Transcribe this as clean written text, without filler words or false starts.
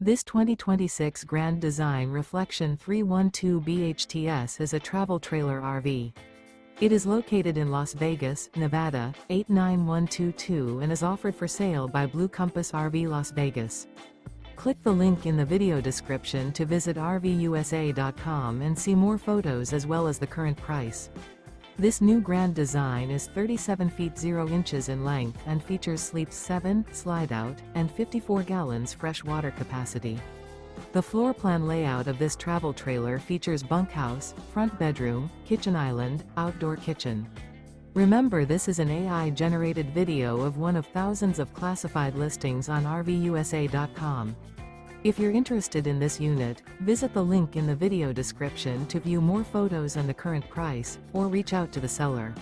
This 2026 Grand Design Reflection 312 BHTS is a travel trailer RV. It is located in Las Vegas, Nevada, 89122 and is offered for sale by Blue Compass RV Las Vegas. Click the link in the video description to visit RVUSA.com and see more photos as well as the current price. This new Grand Design is 37 feet 0 inches in length and features sleeps 7, slide-out, and 54 gallons fresh water capacity. The floor plan layout of this travel trailer features bunkhouse, front bedroom, kitchen island, outdoor kitchen. Remember, this is an AI-generated video of one of thousands of classified listings on RVUSA.com. If you're interested in this unit, visit the link in the video description to view more photos and the current price, or reach out to the seller.